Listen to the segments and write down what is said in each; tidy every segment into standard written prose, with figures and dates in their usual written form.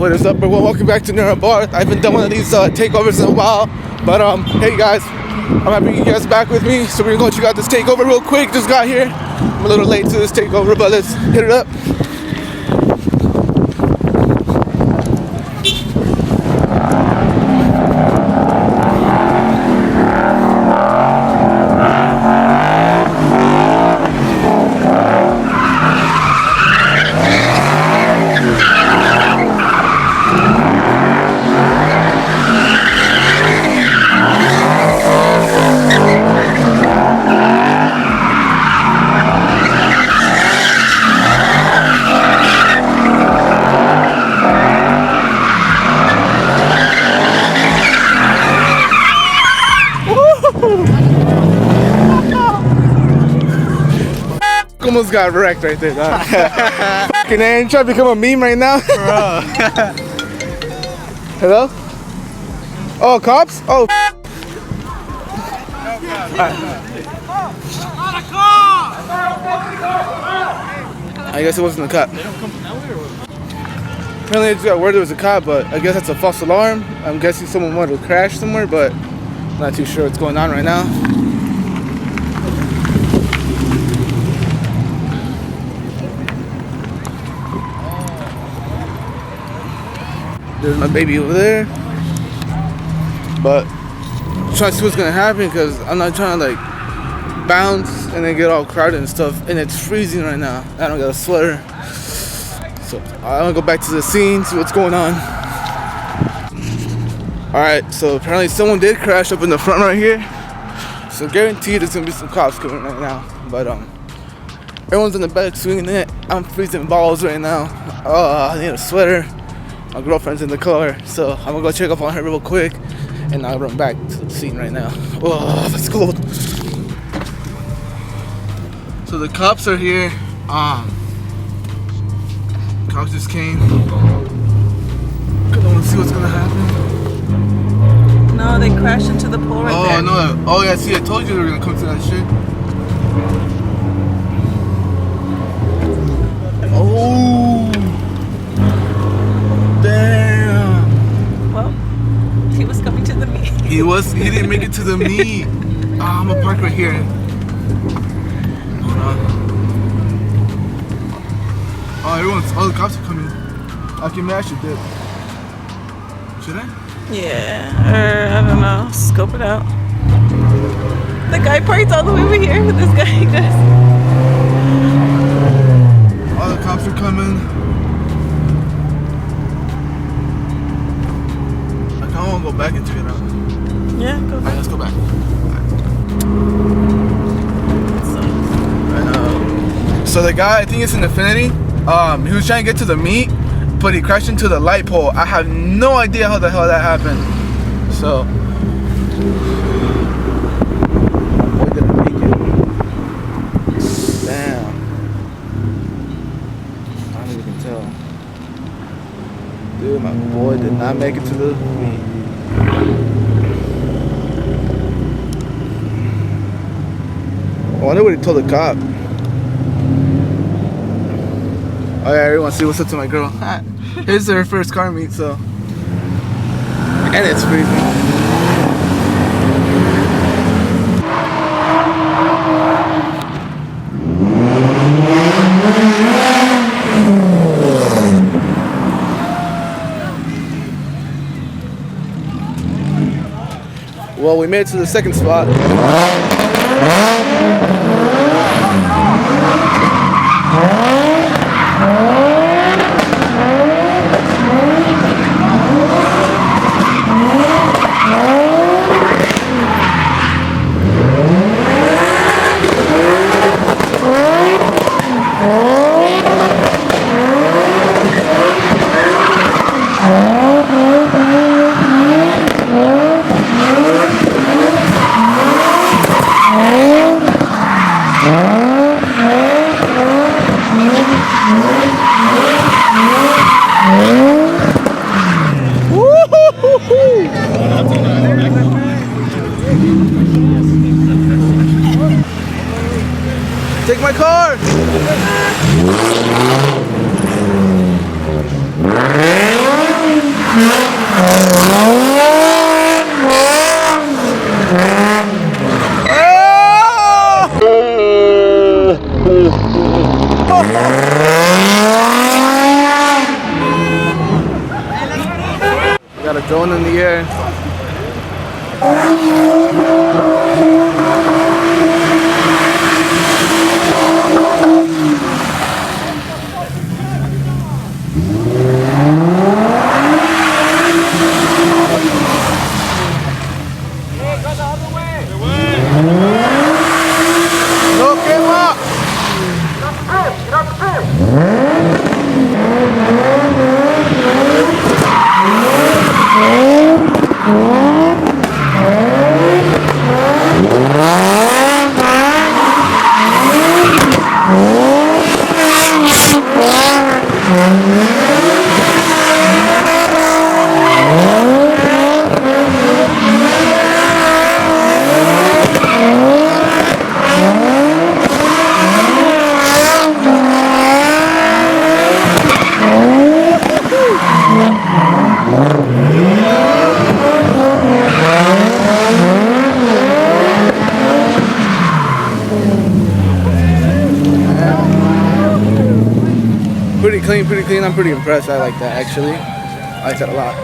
What is up, everyone? Welcome back to Near Bar. I haven't done one of these takeovers in a while, but hey guys, I'm happy you guys back with me. So we're gonna go check out this takeover real quick. Just got here. I'm a little late to this takeover, but let's hit it up. Almost got wrecked right there, dog. Fucking man, you trying to become a meme right now? Bro. Hello? Oh, cops? Oh. I guess it wasn't a cop. Apparently I just got word there was a cop, but I guess that's a false alarm. I'm guessing someone wanted to crash somewhere, but I'm not too sure what's going on right now. There's my baby over there, but I'm trying to see what's gonna happen because I'm not trying to like bounce and then get all crowded and stuff, and it's freezing right now. I don't got a sweater, so I'm gonna go back to the scene, see what's going on. Alright, so apparently someone did crash up in the front right here, so guaranteed there's gonna be some cops coming right now, but everyone's in the back swinging it. I'm freezing balls right now. I need a sweater. My girlfriend's in the car, so I'm gonna go check up on her real quick, and I'll run back to the scene right now. Oh, that's cold. So the cops are here. Cops just came. I want to see what's gonna happen. No, they crashed into the pole right there. Oh no! Oh yeah, see, I told you they were gonna come to that shit. Oh. Damn. Well, he was coming to the meet. He didn't make it to the meet. I'm gonna park right here. Hold on. All the cops are coming. Okay, maybe I should dip. Should I? Yeah, or I don't know, scope it out. The guy parked all the way over here with this guy. All the cops are coming. I want to go back and check it out. Yeah, go back. Alright, let's go back. So the guy, I think it's in Infinity, he was trying to get to the meet, but he crashed into the light pole. I have no idea how the hell that happened. So, my boy didn't make it. Damn. I don't even tell. Dude, my boy did not make it to the meet. I wonder what he told the cop. Oh yeah, everyone see what's up to my girl. Here's her first car meet, so. And it's freezing. Well, we made it to the second spot. Take my car! yeah. No, came up. Pretty clean. I'm pretty impressed. I like that actually. I like that a lot.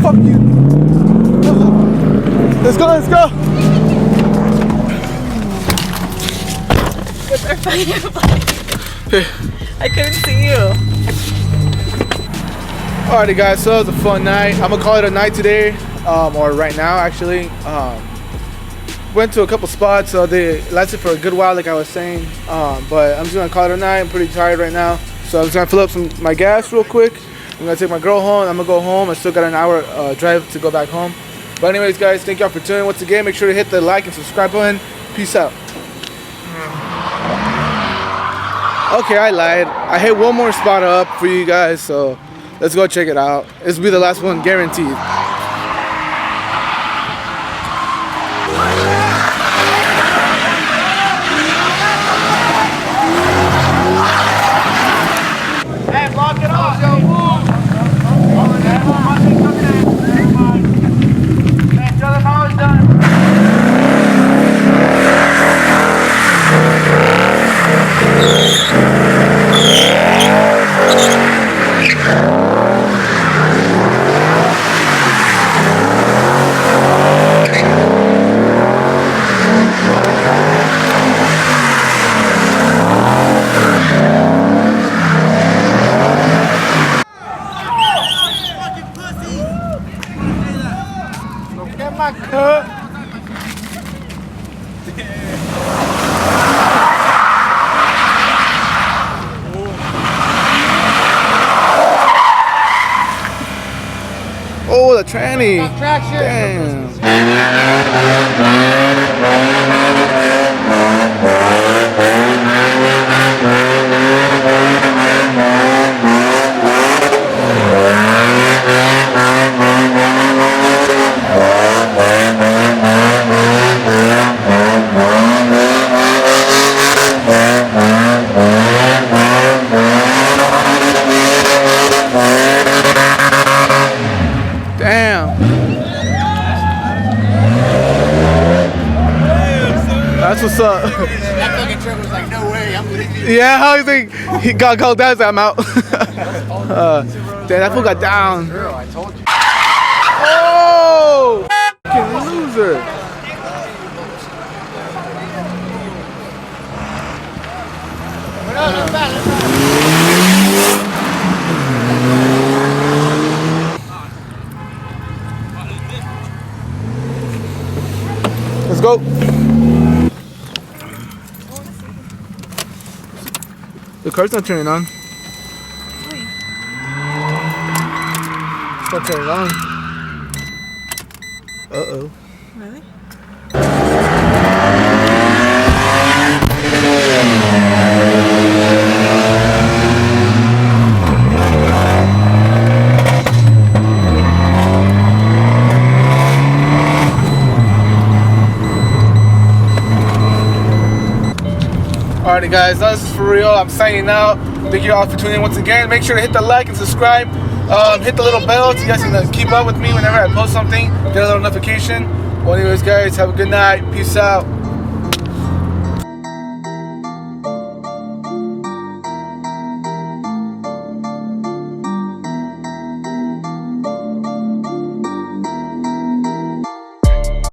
Fuck you. Let's go, let's go. What's our fight? I couldn't see you. Alrighty guys, so it was a fun night. I'm gonna call it a night today, or right now actually. Went to a couple spots, so they lasted for a good while like I was saying. But I'm just gonna call it a night. I'm pretty tired right now. So I'm just gonna fill up my gas real quick. I'm gonna take my girl home. I'm gonna go home. I still got an hour drive to go back home. But anyways guys, thank y'all for tuning in once again. Make sure to hit the like and subscribe button. Peace out. Okay, I lied. I hit one more spot up for you guys, so let's go check it out. This will be the last one, guaranteed. Hey, block it off. a tranny. Damn. Damn. That's what's up. That fucking truck was like, no way, I'm leaving. Yeah, how you think he got called down? I'm out. Damn, that fool got down. Girl, I told you. Oh! Fucking loser. Let's go. The car's not turning on. It's not turning on. Uh-oh. Really? Alrighty guys, this is for real. I'm signing out. Thank you all for tuning in once again. Make sure to hit the like and subscribe. Hit the little bell so you guys can keep up with me whenever I post something. Get a little notification. Well anyways guys, have a good night. Peace out.